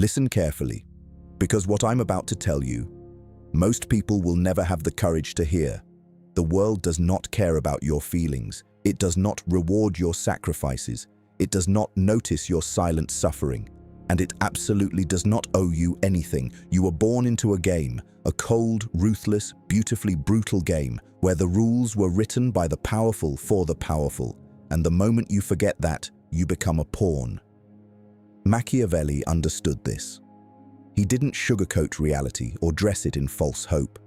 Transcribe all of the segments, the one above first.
Listen carefully, because what I'm about to tell you, most people will never have the courage to hear. The world does not care about your feelings. It does not reward your sacrifices. It does not notice your silent suffering. And it absolutely does not owe you anything. You were born into a game, a cold, ruthless, beautifully brutal game, where the rules were written by the powerful for the powerful. And the moment you forget that, you become a pawn. Machiavelli understood this. He didn't sugarcoat reality or dress it in false hope.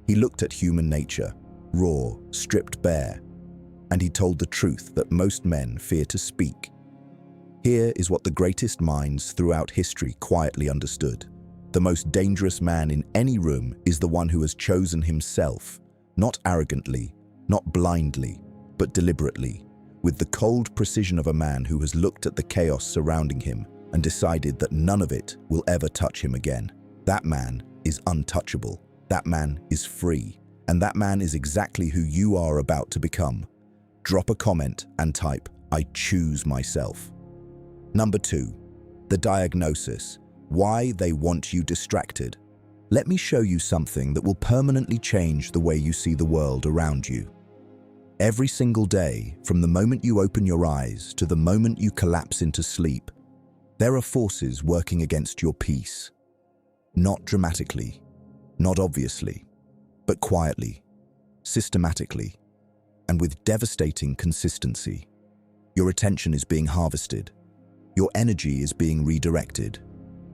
He looked at human nature, raw, stripped bare, and he told the truth that most men fear to speak. Here is what the greatest minds throughout history quietly understood. The most dangerous man in any room is the one who has chosen himself, not arrogantly, not blindly, but deliberately, with the cold precision of a man who has looked at the chaos surrounding him and decided that none of it will ever touch him again. That man is untouchable. That man is free. And that man is exactly who you are about to become. Drop a comment and type, "I choose myself." Number 2, the diagnosis. Why they want you distracted. Let me show you something that will permanently change the way you see the world around you. Every single day, from the moment you open your eyes to the moment you collapse into sleep, there are forces working against your peace. Not dramatically, not obviously, but quietly, systematically, and with devastating consistency. Your attention is being harvested. Your energy is being redirected.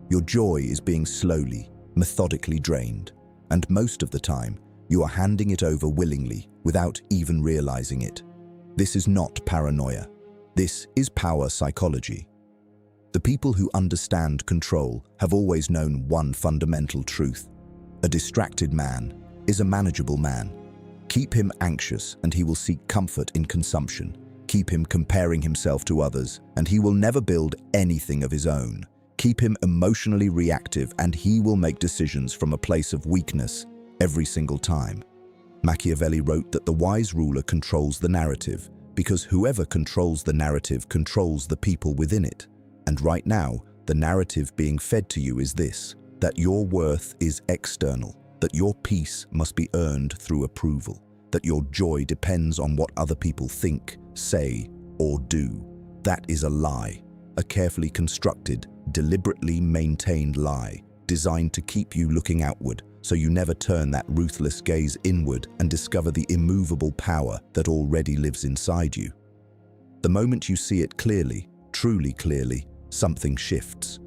Your joy is being slowly, methodically drained. And most of the time, you are handing it over willingly without even realizing it. This is not paranoia. This is power psychology. The people who understand control have always known one fundamental truth. A distracted man is a manageable man. Keep him anxious and he will seek comfort in consumption. Keep him comparing himself to others and he will never build anything of his own. Keep him emotionally reactive and he will make decisions from a place of weakness every single time. Machiavelli wrote that the wise ruler controls the narrative because whoever controls the narrative controls the people within it. And right now, the narrative being fed to you is this, that your worth is external, that your peace must be earned through approval, that your joy depends on what other people think, say, or do. That is a lie, a carefully constructed, deliberately maintained lie, designed to keep you looking outward, so you never turn that ruthless gaze inward and discover the immovable power that already lives inside you. The moment you see it clearly, truly clearly, something shifts.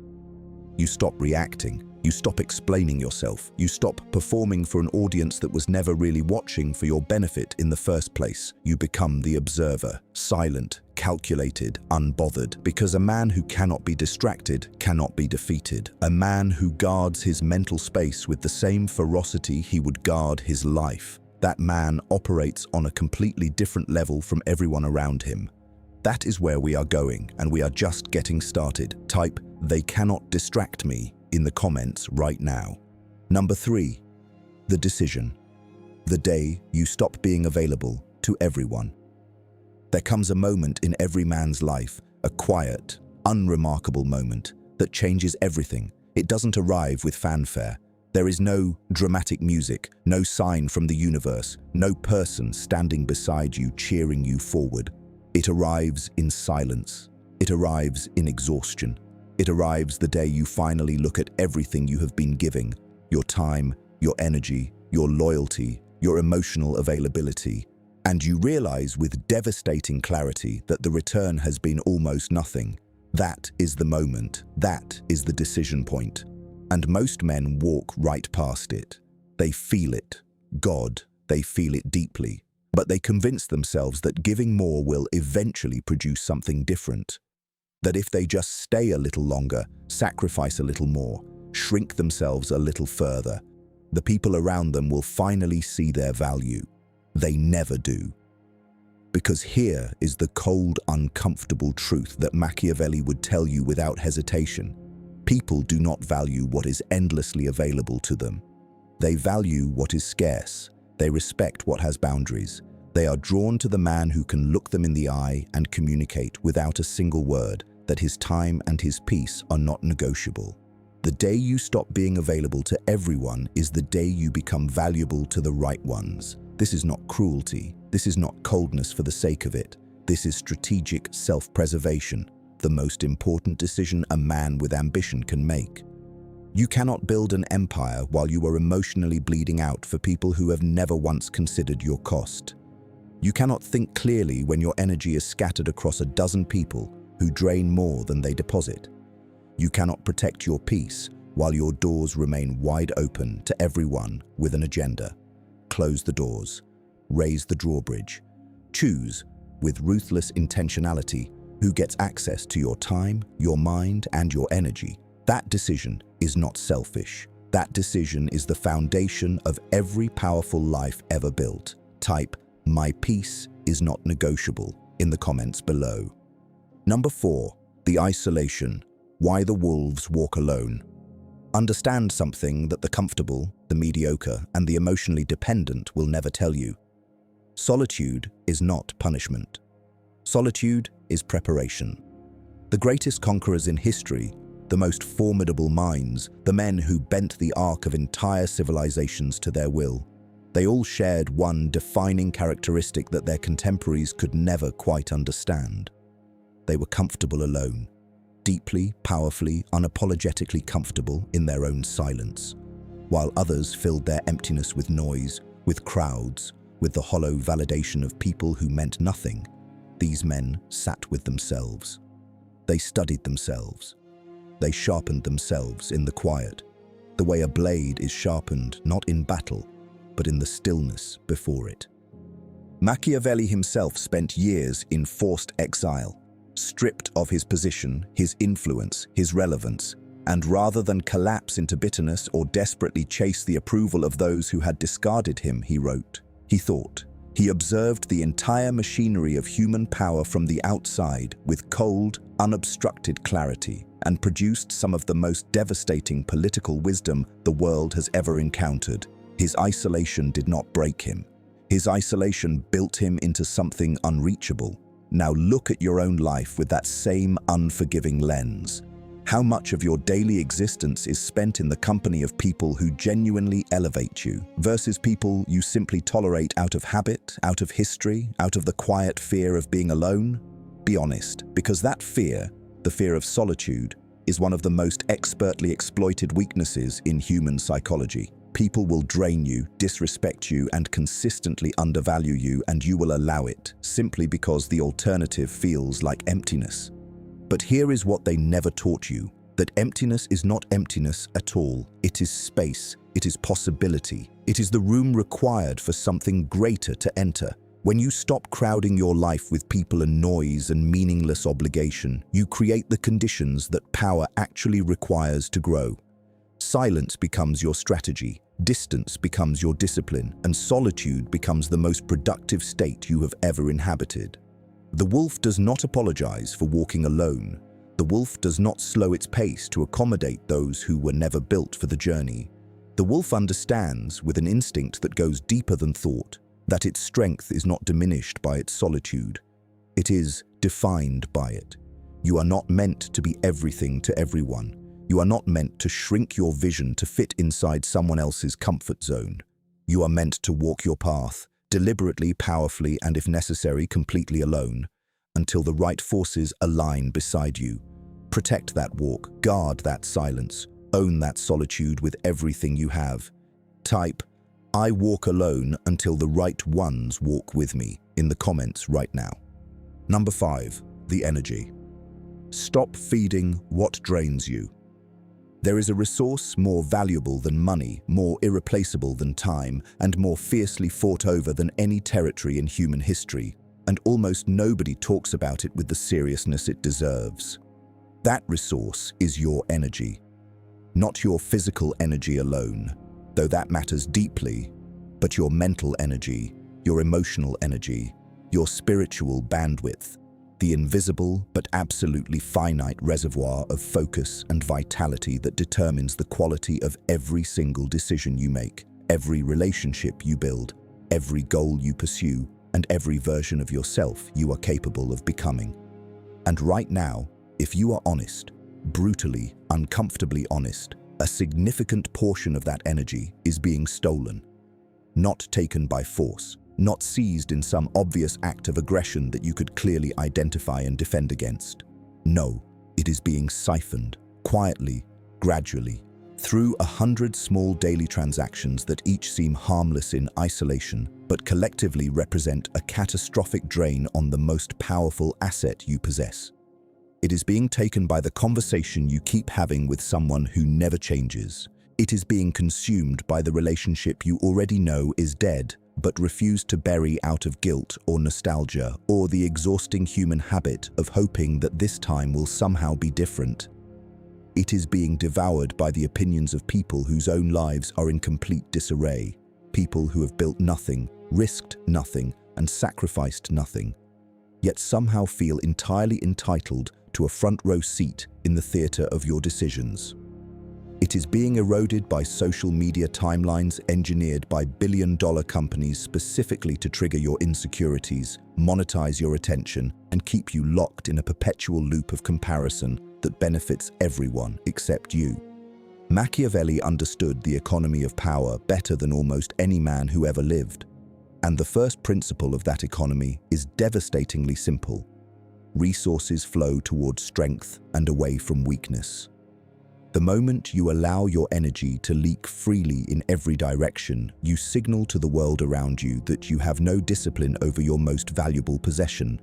You stop reacting. You stop explaining yourself. You stop performing for an audience that was never really watching for your benefit in the first place. You become the observer, silent, calculated, unbothered, because a man who cannot be distracted cannot be defeated. A man who guards his mental space with the same ferocity he would guard his life. That man operates on a completely different level from everyone around him. That is where we are going, and we are just getting started. Type, "They cannot distract me," in the comments right now. Number 3, the decision. The day you stop being available to everyone. There comes a moment in every man's life, a quiet, unremarkable moment that changes everything. It doesn't arrive with fanfare. There is no dramatic music, no sign from the universe, no person standing beside you cheering you forward. It arrives in silence. It arrives in exhaustion. It arrives the day you finally look at everything you have been giving, your time, your energy, your loyalty, your emotional availability, and you realize with devastating clarity that the return has been almost nothing. That is the moment. That is the decision point. And most men walk right past it. They feel it. God, they feel it deeply. But they convince themselves that giving more will eventually produce something different. That if they just stay a little longer, sacrifice a little more, shrink themselves a little further, the people around them will finally see their value. They never do. Because here is the cold, uncomfortable truth that Machiavelli would tell you without hesitation. People do not value what is endlessly available to them. They value what is scarce. They respect what has boundaries. They are drawn to the man who can look them in the eye and communicate without a single word that his time and his peace are not negotiable. The day you stop being available to everyone is the day you become valuable to the right ones. This is not cruelty. This is not coldness for the sake of it. This is strategic self-preservation, the most important decision a man with ambition can make. You cannot build an empire while you are emotionally bleeding out for people who have never once considered your cost. You cannot think clearly when your energy is scattered across a dozen people who drain more than they deposit. You cannot protect your peace while your doors remain wide open to everyone with an agenda. Close the doors. Raise the drawbridge. Choose, with ruthless intentionality, who gets access to your time, your mind, and your energy. That decision is not selfish. That decision is the foundation of every powerful life ever built. Type, "My peace is not negotiable," in the comments below. Number 4. The isolation. Why the wolves walk alone. Understand something that the comfortable, the mediocre, and the emotionally dependent will never tell you. Solitude is not punishment. Solitude is preparation. The greatest conquerors in history, the most formidable minds, the men who bent the arc of entire civilizations to their will, they all shared one defining characteristic that their contemporaries could never quite understand. They were comfortable alone. Deeply, powerfully, unapologetically comfortable in their own silence, while others filled their emptiness with noise, with crowds, with the hollow validation of people who meant nothing. These men sat with themselves. They studied themselves. They sharpened themselves in the quiet, the way a blade is sharpened not in battle, but in the stillness before it. Machiavelli himself spent years in forced exile, stripped of his position, his influence, his relevance, and rather than collapse into bitterness or desperately chase the approval of those who had discarded him, he wrote, he thought, he observed the entire machinery of human power from the outside with cold, unobstructed clarity, and produced some of the most devastating political wisdom the world has ever encountered. His isolation did not break him. His isolation built him into something unreachable. Now look at your own life with that same unforgiving lens. How much of your daily existence is spent in the company of people who genuinely elevate you versus people you simply tolerate out of habit, out of history, out of the quiet fear of being alone? Be honest, because that fear, the fear of solitude, is one of the most expertly exploited weaknesses in human psychology. People will drain you, disrespect you, and consistently undervalue you, and you will allow it, simply because the alternative feels like emptiness. But here is what they never taught you, that emptiness is not emptiness at all. It is space, it is possibility, it is the room required for something greater to enter. When you stop crowding your life with people and noise and meaningless obligation, you create the conditions that power actually requires to grow. Silence becomes your strategy. Distance becomes your discipline, and solitude becomes the most productive state you have ever inhabited. The wolf does not apologize for walking alone. The wolf does not slow its pace to accommodate those who were never built for the journey. The wolf understands, with an instinct that goes deeper than thought, that its strength is not diminished by its solitude. It is defined by it. You are not meant to be everything to everyone. You are not meant to shrink your vision to fit inside someone else's comfort zone. You are meant to walk your path, deliberately, powerfully, and if necessary, completely alone, until the right forces align beside you. Protect that walk, guard that silence, own that solitude with everything you have. Type, "I walk alone until the right ones walk with me," in the comments right now. Number 5, the energy. Stop feeding what drains you. There is a resource more valuable than money, more irreplaceable than time, and more fiercely fought over than any territory in human history, and almost nobody talks about it with the seriousness it deserves. That resource is your energy. Not your physical energy alone, though that matters deeply, but your mental energy, your emotional energy, your spiritual bandwidth, the invisible but absolutely finite reservoir of focus and vitality that determines the quality of every single decision you make, every relationship you build, every goal you pursue, and every version of yourself you are capable of becoming. And right now, if you are honest, brutally, uncomfortably honest, a significant portion of that energy is being stolen. Not taken by force, not seized in some obvious act of aggression that you could clearly identify and defend against. No, it is being siphoned, quietly, gradually, through 100 small daily transactions that each seem harmless in isolation, but collectively represent a catastrophic drain on the most powerful asset you possess. It is being taken by the conversation you keep having with someone who never changes. It is being consumed by the relationship you already know is dead, but refuse to bury out of guilt or nostalgia, or the exhausting human habit of hoping that this time will somehow be different. It is being devoured by the opinions of people whose own lives are in complete disarray, people who have built nothing, risked nothing, and sacrificed nothing, yet somehow feel entirely entitled to a front-row seat in the theater of your decisions. It is being eroded by social media timelines engineered by billion-dollar companies specifically to trigger your insecurities, monetize your attention, and keep you locked in a perpetual loop of comparison that benefits everyone except you. Machiavelli understood the economy of power better than almost any man who ever lived. And the first principle of that economy is devastatingly simple. Resources flow towards strength and away from weakness. The moment you allow your energy to leak freely in every direction, you signal to the world around you that you have no discipline over your most valuable possession.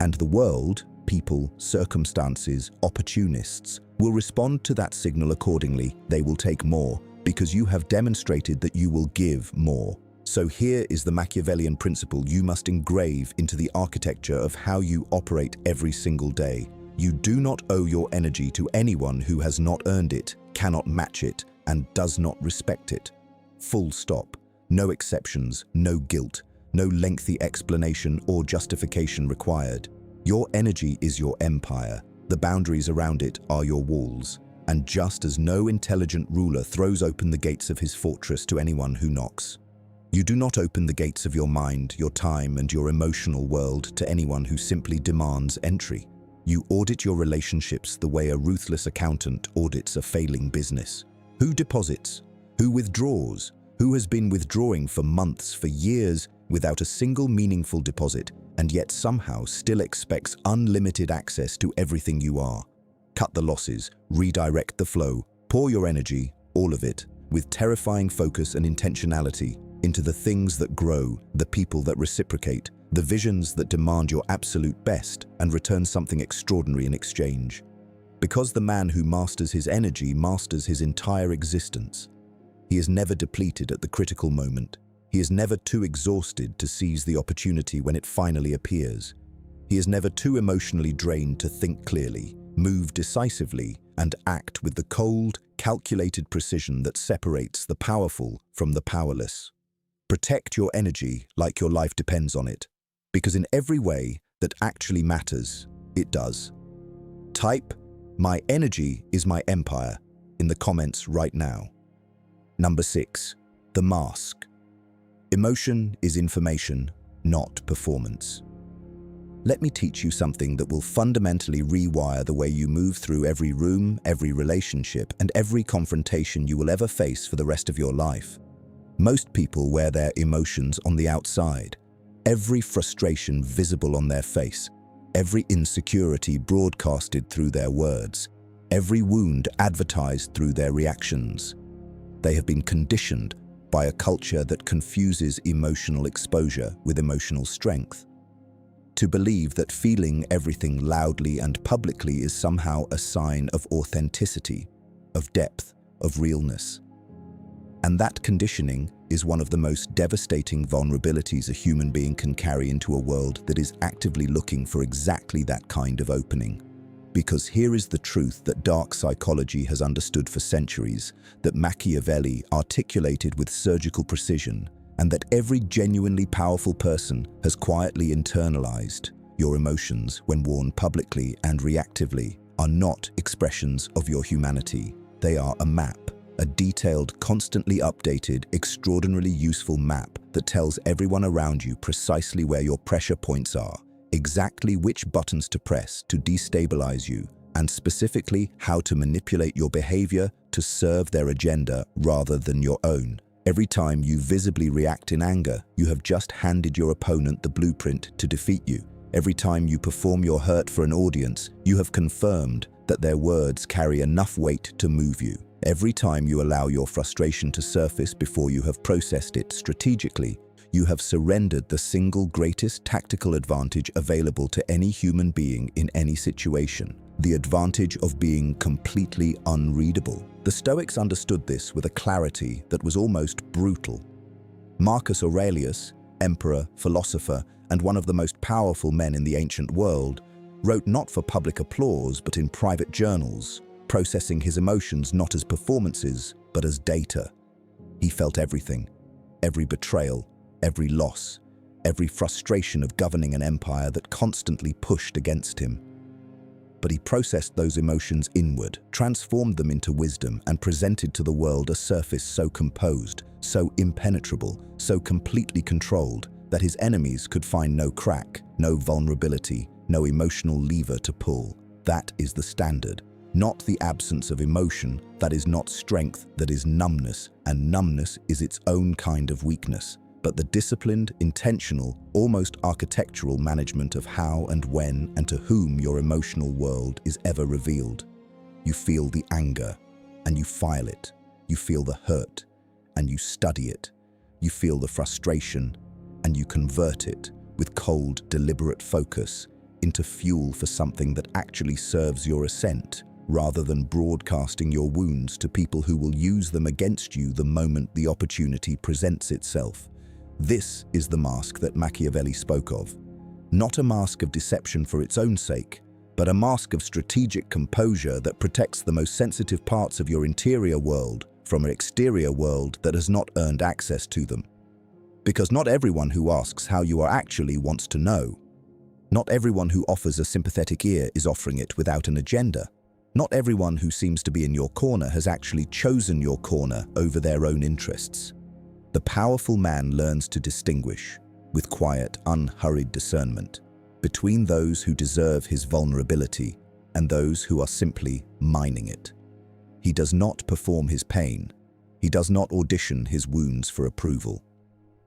And the world, people, circumstances, opportunists, will respond to that signal accordingly. They will take more, because you have demonstrated that you will give more. So here is the Machiavellian principle you must engrave into the architecture of how you operate every single day. You do not owe your energy to anyone who has not earned it, cannot match it, and does not respect it. Full stop. No exceptions, no guilt, no lengthy explanation or justification required. Your energy is your empire. The boundaries around it are your walls. And just as no intelligent ruler throws open the gates of his fortress to anyone who knocks, you do not open the gates of your mind, your time, and your emotional world to anyone who simply demands entry. You audit your relationships the way a ruthless accountant audits a failing business. Who deposits? Who withdraws? Who has been withdrawing for months, for years, without a single meaningful deposit, and yet somehow still expects unlimited access to everything you are? Cut the losses, redirect the flow, pour your energy, all of it, with terrifying focus and intentionality, into the things that grow, the people that reciprocate, the visions that demand your absolute best and return something extraordinary in exchange. Because the man who masters his energy masters his entire existence. He is never depleted at the critical moment. He is never too exhausted to seize the opportunity when it finally appears. He is never too emotionally drained to think clearly, move decisively, and act with the cold, calculated precision that separates the powerful from the powerless. Protect your energy like your life depends on it, because in every way that actually matters, it does. Type, "My energy is my empire," in the comments right now. Number 6, the mask. Emotion is information, not performance. Let me teach you something that will fundamentally rewire the way you move through every room, every relationship, and every confrontation you will ever face for the rest of your life. Most people wear their emotions on the outside, every frustration visible on their face, every insecurity broadcasted through their words, every wound advertised through their reactions. They have been conditioned by a culture that confuses emotional exposure with emotional strength, to believe that feeling everything loudly and publicly is somehow a sign of authenticity, of depth, of realness. And that conditioning is one of the most devastating vulnerabilities a human being can carry into a world that is actively looking for exactly that kind of opening. Because here is the truth that dark psychology has understood for centuries, that Machiavelli articulated with surgical precision, and that every genuinely powerful person has quietly internalized. Your emotions, when worn publicly and reactively, are not expressions of your humanity. They are a map. A detailed, constantly updated, extraordinarily useful map that tells everyone around you precisely where your pressure points are, exactly which buttons to press to destabilize you, and specifically how to manipulate your behavior to serve their agenda rather than your own. Every time you visibly react in anger, you have just handed your opponent the blueprint to defeat you. Every time you perform your hurt for an audience, you have confirmed that their words carry enough weight to move you. Every time you allow your frustration to surface before you have processed it strategically, you have surrendered the single greatest tactical advantage available to any human being in any situation: the advantage of being completely unreadable. The Stoics understood this with a clarity that was almost brutal. Marcus Aurelius, emperor, philosopher, and one of the most powerful men in the ancient world, wrote not for public applause but in private journals, processing his emotions not as performances but as data. He felt everything, every betrayal, every loss, every frustration of governing an empire that constantly pushed against him. But he processed those emotions inward, transformed them into wisdom, and presented to the world a surface so composed, so impenetrable, so completely controlled, that his enemies could find no crack, no vulnerability, no emotional lever to pull. That is the standard. Not the absence of emotion. That is not strength, that is numbness, and numbness is its own kind of weakness. But the disciplined, intentional, almost architectural management of how and when and to whom your emotional world is ever revealed. You feel the anger, and you file it. You feel the hurt, and you study it. You feel the frustration, and you convert it, with cold, deliberate focus, into fuel for something that actually serves your ascent, rather than broadcasting your wounds to people who will use them against you the moment the opportunity presents itself. This is the mask that Machiavelli spoke of. Not a mask of deception for its own sake, but a mask of strategic composure that protects the most sensitive parts of your interior world from an exterior world that has not earned access to them. Because not everyone who asks how you are actually wants to know. Not everyone who offers a sympathetic ear is offering it without an agenda. Not everyone who seems to be in your corner has actually chosen your corner over their own interests. The powerful man learns to distinguish, with quiet, unhurried discernment, between those who deserve his vulnerability and those who are simply mining it. He does not perform his pain. He does not audition his wounds for approval.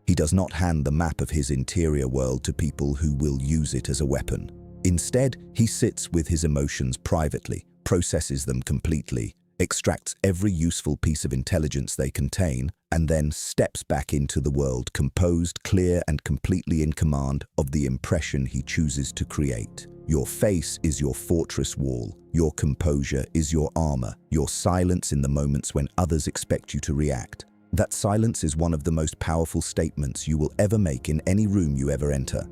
He does not hand the map of his interior world to people who will use it as a weapon. Instead, he sits with his emotions privately, processes them completely, extracts every useful piece of intelligence they contain, and then steps back into the world composed, clear, and completely in command of the impression he chooses to create. Your face is your fortress wall. Your composure is your armor. Your silence in the moments when others expect you to react. That silence is one of the most powerful statements you will ever make in any room you ever enter.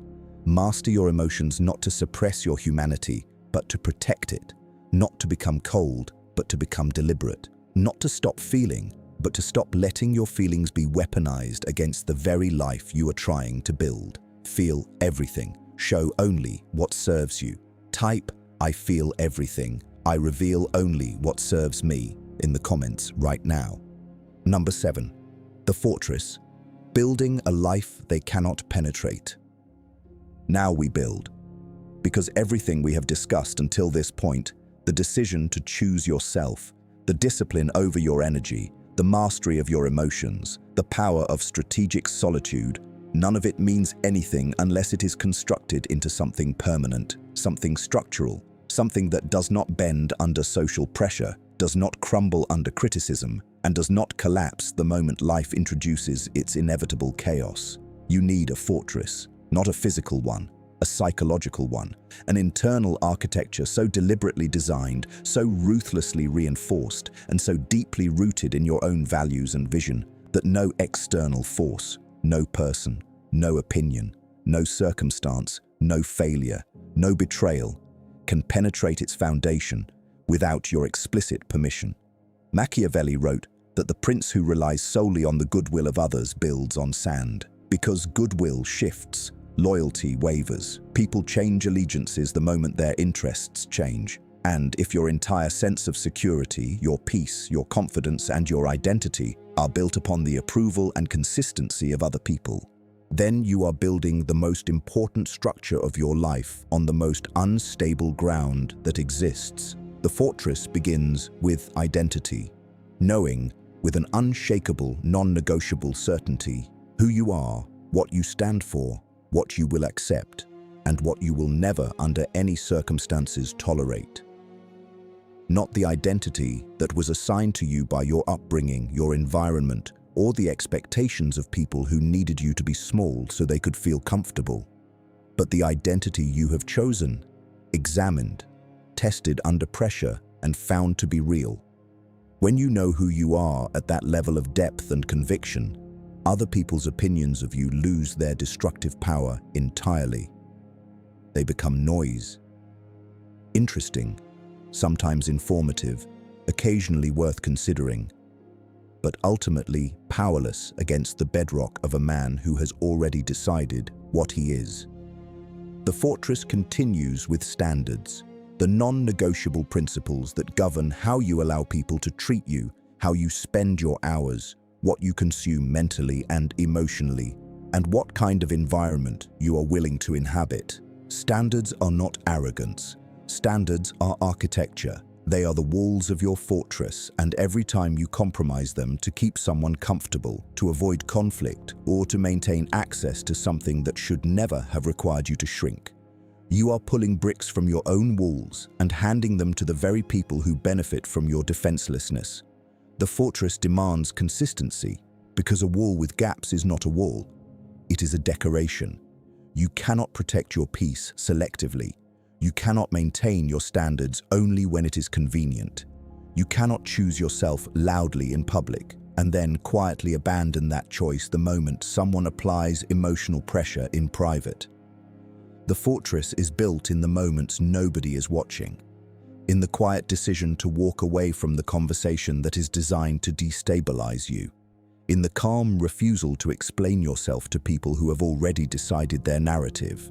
Master your emotions not to suppress your humanity, but to protect it. Not to become cold, but to become deliberate. Not to stop feeling, but to stop letting your feelings be weaponized against the very life you are trying to build. Feel everything. Show only what serves you. Type, "I feel everything. I reveal only what serves me" in the comments right now. Number 7. The fortress. Building a life they cannot penetrate. Now we build. Because everything we have discussed until this point, the decision to choose yourself, the discipline over your energy, the mastery of your emotions, the power of strategic solitude, none of it means anything unless it is constructed into something permanent, something structural, something that does not bend under social pressure, does not crumble under criticism, and does not collapse the moment life introduces its inevitable chaos. You need a fortress, not a physical one, a psychological one, an internal architecture so deliberately designed, so ruthlessly reinforced, and so deeply rooted in your own values and vision that no external force, no person, no opinion, no circumstance, no failure, no betrayal can penetrate its foundation without your explicit permission. Machiavelli wrote that the prince who relies solely on the goodwill of others builds on sand. Because goodwill shifts, loyalty wavers, people change allegiances the moment their interests change. And if your entire sense of security, your peace, your confidence, and your identity are built upon the approval and consistency of other people, then you are building the most important structure of your life on the most unstable ground that exists. The fortress begins with identity, knowing with an unshakable, non-negotiable certainty who you are, what you stand for, what you will accept, and what you will never under any circumstances tolerate. Not the identity that was assigned to you by your upbringing, your environment, or the expectations of people who needed you to be small so they could feel comfortable, but the identity you have chosen, examined, tested under pressure, and found to be real. When you know who you are at that level of depth and conviction, other people's opinions of you lose their destructive power entirely. They become noise. Interesting, sometimes informative, occasionally worth considering, but ultimately powerless against the bedrock of a man who has already decided what he is. The fortress continues with standards, the non-negotiable principles that govern how you allow people to treat you, how you spend your hours, what you consume mentally and emotionally, and what kind of environment you are willing to inhabit. Standards are not arrogance. Standards are architecture. They are the walls of your fortress, and every time you compromise them to keep someone comfortable, to avoid conflict, or to maintain access to something that should never have required you to shrink, you are pulling bricks from your own walls and handing them to the very people who benefit from your defenselessness. The fortress demands consistency, because a wall with gaps is not a wall. It is a decoration. You cannot protect your peace selectively. You cannot maintain your standards only when it is convenient. You cannot choose yourself loudly in public and then quietly abandon that choice the moment someone applies emotional pressure in private. The fortress is built in the moments nobody is watching, in the quiet decision to walk away from the conversation that is designed to destabilize you, in the calm refusal to explain yourself to people who have already decided their narrative,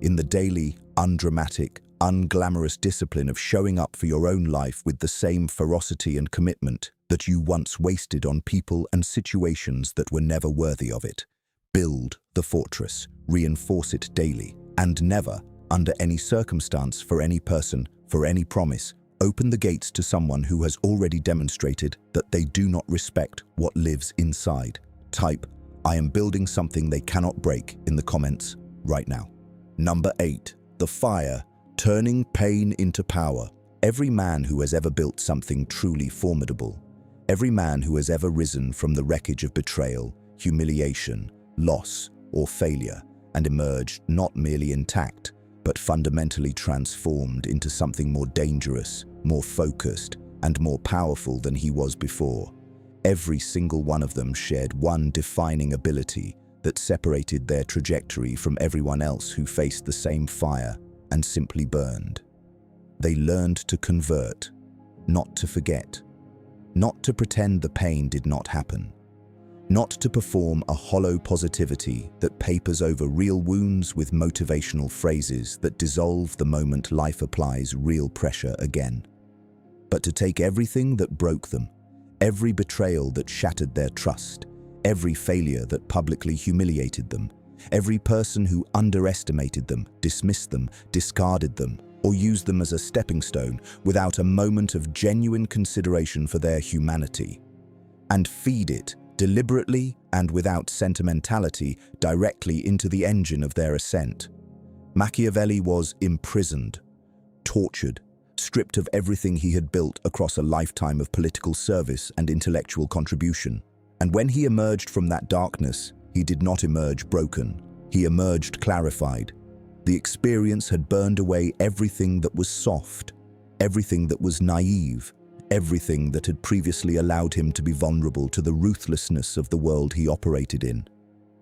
in the daily, undramatic, unglamorous discipline of showing up for your own life with the same ferocity and commitment that you once wasted on people and situations that were never worthy of it. Build the fortress, reinforce it daily, and never, under any circumstance, for any person, for any promise, open the gates to someone who has already demonstrated that they do not respect what lives inside. Type, "I am building something they cannot break" in the comments right now. Number 8. The fire, turning pain into power. Every man who has ever built something truly formidable, every man who has ever risen from the wreckage of betrayal, humiliation, loss, or failure, and emerged not merely intact, but fundamentally transformed into something more dangerous, more focused, and more powerful than he was before. Every single one of them shared one defining ability that separated their trajectory from everyone else who faced the same fire and simply burned. They learned to convert, not to forget, not to pretend the pain did not happen, not to perform a hollow positivity that papers over real wounds with motivational phrases that dissolve the moment life applies real pressure again, but to take everything that broke them, every betrayal that shattered their trust, every failure that publicly humiliated them, every person who underestimated them, dismissed them, discarded them, or used them as a stepping stone without a moment of genuine consideration for their humanity, and feed it deliberately and without sentimentality directly into the engine of their ascent. Machiavelli was imprisoned, tortured, stripped of everything he had built across a lifetime of political service and intellectual contribution. And when he emerged from that darkness, he did not emerge broken. He emerged clarified. The experience had burned away everything that was soft, everything that was naive, everything that had previously allowed him to be vulnerable to the ruthlessness of the world he operated in.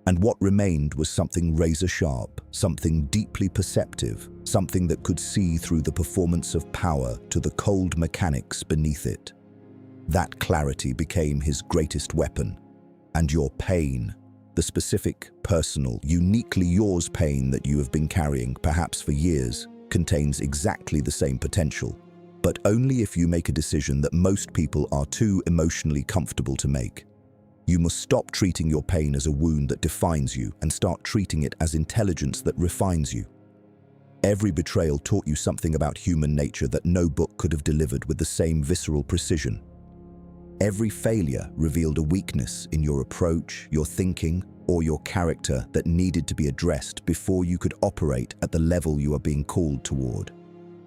And what remained was something razor-sharp, something deeply perceptive, something that could see through the performance of power to the cold mechanics beneath it. That clarity became his greatest weapon. And your pain, the specific, personal, uniquely yours pain that you have been carrying, perhaps for years, contains exactly the same potential, but only if you make a decision that most people are too emotionally comfortable to make. You must stop treating your pain as a wound that defines you and start treating it as intelligence that refines you. Every betrayal taught you something about human nature that no book could have delivered with the same visceral precision. Every failure revealed a weakness in your approach, your thinking, or your character that needed to be addressed before you could operate at the level you are being called toward.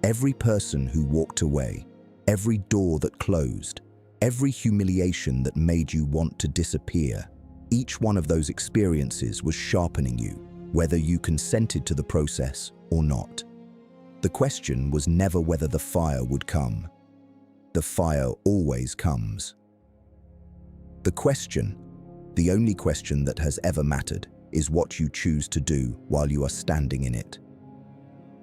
Every person who walked away, every door that closed, every humiliation that made you want to disappear, each one of those experiences was sharpening you, whether you consented to the process or not. The question was never whether the fire would come. The fire always comes. The question, the only question that has ever mattered, is what you choose to do while you are standing in it.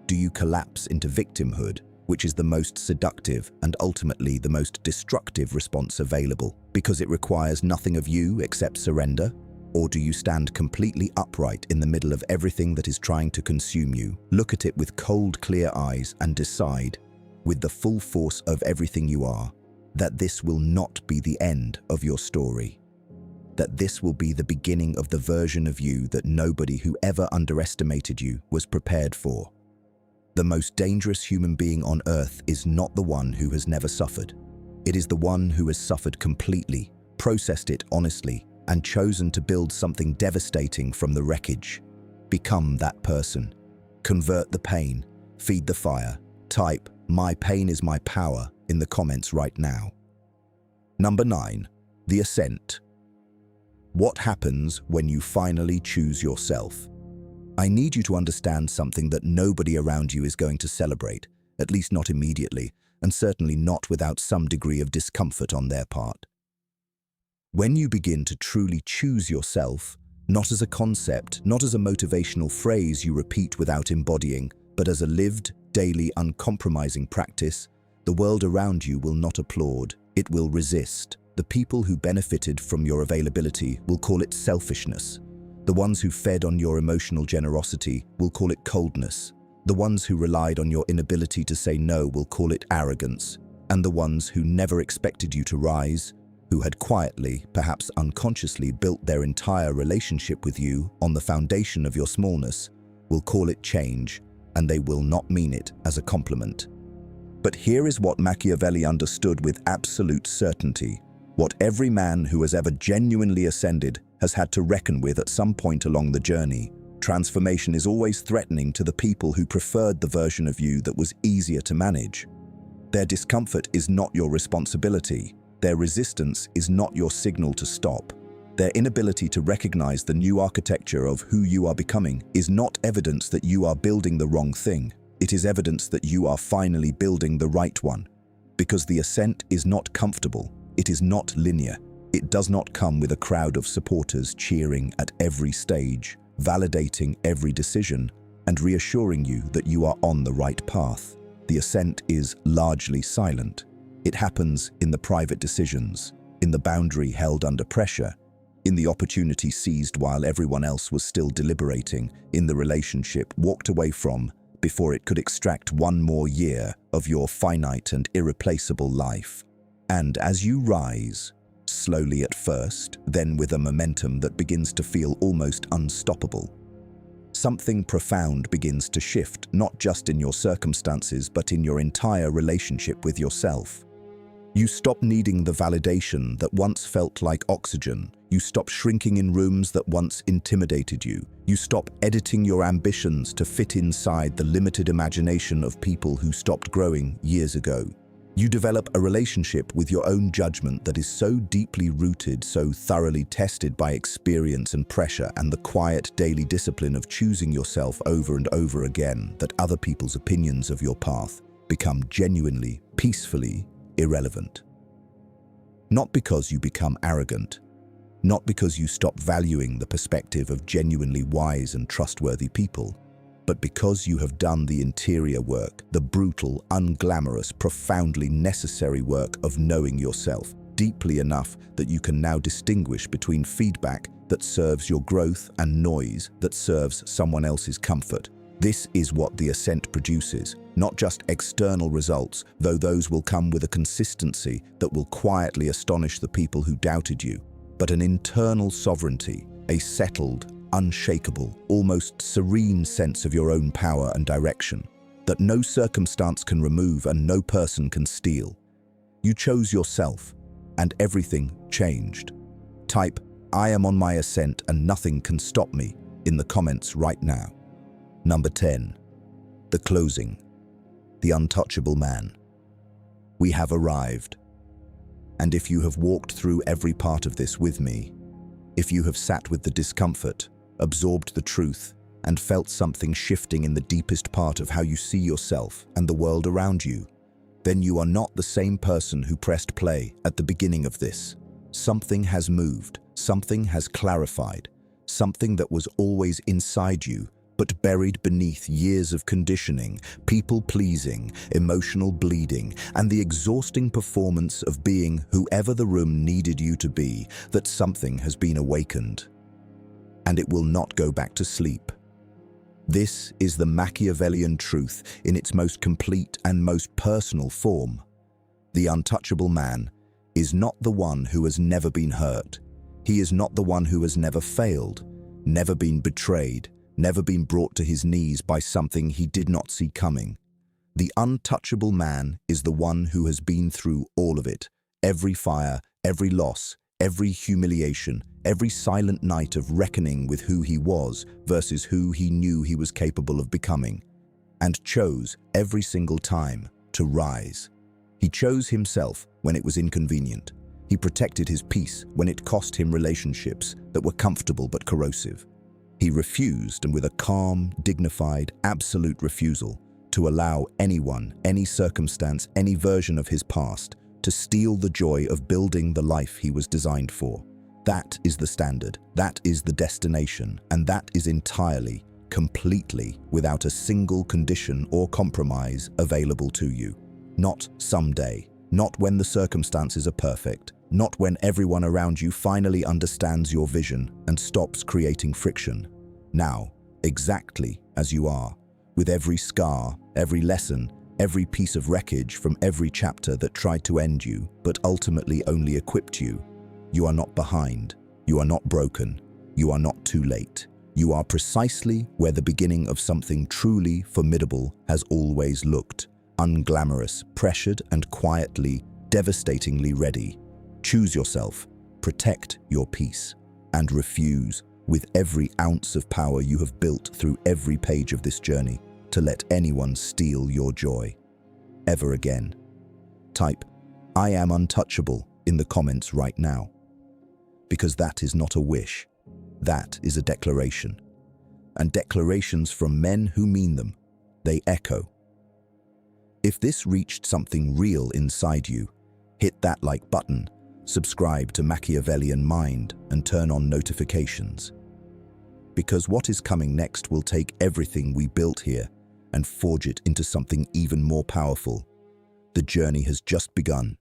Do you collapse into victimhood, which is the most seductive and ultimately the most destructive response available, because it requires nothing of you except surrender? Or do you stand completely upright in the middle of everything that is trying to consume you, look at it with cold, clear eyes and decide, with the full force of everything you are, that this will not be the end of your story? That this will be the beginning of the version of you that nobody who ever underestimated you was prepared for? The most dangerous human being on earth is not the one who has never suffered. It is the one who has suffered completely, processed it honestly, and chosen to build something devastating from the wreckage. Become that person. Convert the pain. Feed the fire. Type, "My pain is my power," in the comments right now. Number 9. The ascent. What happens when you finally choose yourself? I need you to understand something that nobody around you is going to celebrate, at least not immediately, and certainly not without some degree of discomfort on their part. When you begin to truly choose yourself, not as a concept, not as a motivational phrase you repeat without embodying, but as a lived, daily, uncompromising practice, the world around you will not applaud, it will resist. The people who benefited from your availability will call it selfishness. The ones who fed on your emotional generosity will call it coldness. The ones who relied on your inability to say no will call it arrogance. And the ones who never expected you to rise, who had quietly, perhaps unconsciously, built their entire relationship with you on the foundation of your smallness, will call it change, and they will not mean it as a compliment. But here is what Machiavelli understood with absolute certainty, what every man who has ever genuinely ascended has had to reckon with at some point along the journey. Transformation is always threatening to the people who preferred the version of you that was easier to manage. Their discomfort is not your responsibility. Their resistance is not your signal to stop. Their inability to recognize the new architecture of who you are becoming is not evidence that you are building the wrong thing. It is evidence that you are finally building the right one. Because the ascent is not comfortable. It is not linear. It does not come with a crowd of supporters cheering at every stage, validating every decision, and reassuring you that you are on the right path. The ascent is largely silent. It happens in the private decisions, in the boundary held under pressure, in the opportunity seized while everyone else was still deliberating, in the relationship walked away from before it could extract one more year of your finite and irreplaceable life. And as you rise, slowly at first, then with a momentum that begins to feel almost unstoppable, something profound begins to shift, not just in your circumstances, but in your entire relationship with yourself. You stop needing the validation that once felt like oxygen. You stop shrinking in rooms that once intimidated you. You stop editing your ambitions to fit inside the limited imagination of people who stopped growing years ago. You develop a relationship with your own judgment that is so deeply rooted, so thoroughly tested by experience and pressure and the quiet daily discipline of choosing yourself over and over again, that other people's opinions of your path become genuinely, peacefully irrelevant. Not because you become arrogant, not because you stop valuing the perspective of genuinely wise and trustworthy people, but because you have done the interior work, the brutal, unglamorous, profoundly necessary work of knowing yourself deeply enough that you can now distinguish between feedback that serves your growth and noise that serves someone else's comfort. This is what the ascent produces, not just external results, though those will come with a consistency that will quietly astonish the people who doubted you, but an internal sovereignty, a settled, unshakable, almost serene sense of your own power and direction that no circumstance can remove and no person can steal. You chose yourself, and everything changed. Type, "I am on my ascent and nothing can stop me," in the comments right now. Number 10. The closing. The untouchable man. We have arrived. And if you have walked through every part of this with me, if you have sat with the discomfort, absorbed the truth, and felt something shifting in the deepest part of how you see yourself and the world around you, then you are not the same person who pressed play at the beginning of this. Something has moved, something has clarified, something that was always inside you, but buried beneath years of conditioning, people-pleasing, emotional bleeding, and the exhausting performance of being whoever the room needed you to be, that something has been awakened. And it will not go back to sleep. This is the Machiavellian truth in its most complete and most personal form. The untouchable man is not the one who has never been hurt. He is not the one who has never failed, never been betrayed, never been brought to his knees by something he did not see coming. The untouchable man is the one who has been through all of it, every fire, every loss, every humiliation, every silent night of reckoning with who he was versus who he knew he was capable of becoming, and chose every single time to rise. He chose himself when it was inconvenient. He protected his peace when it cost him relationships that were comfortable but corrosive. He refused, and with a calm, dignified, absolute refusal, to allow anyone, any circumstance, any version of his past to steal the joy of building the life he was designed for. That is the standard, that is the destination, and that is entirely, completely, without a single condition or compromise available to you. Not someday, not when the circumstances are perfect, not when everyone around you finally understands your vision and stops creating friction. Now, exactly as you are, with every scar, every lesson, every piece of wreckage from every chapter that tried to end you, but ultimately only equipped you. You are not behind, you are not broken, you are not too late. You are precisely where the beginning of something truly formidable has always looked, unglamorous, pressured, and quietly, devastatingly ready. Choose yourself, protect your peace, and refuse, with every ounce of power you have built through every page of this journey, to let anyone steal your joy. Ever again. Type, "I am untouchable," in the comments right now. Because that is not a wish. That is a declaration. And declarations from men who mean them, they echo. If this reached something real inside you, hit that like button, subscribe to Machiavellian Mind, and turn on notifications. Because what is coming next will take everything we built here and forge it into something even more powerful. The journey has just begun.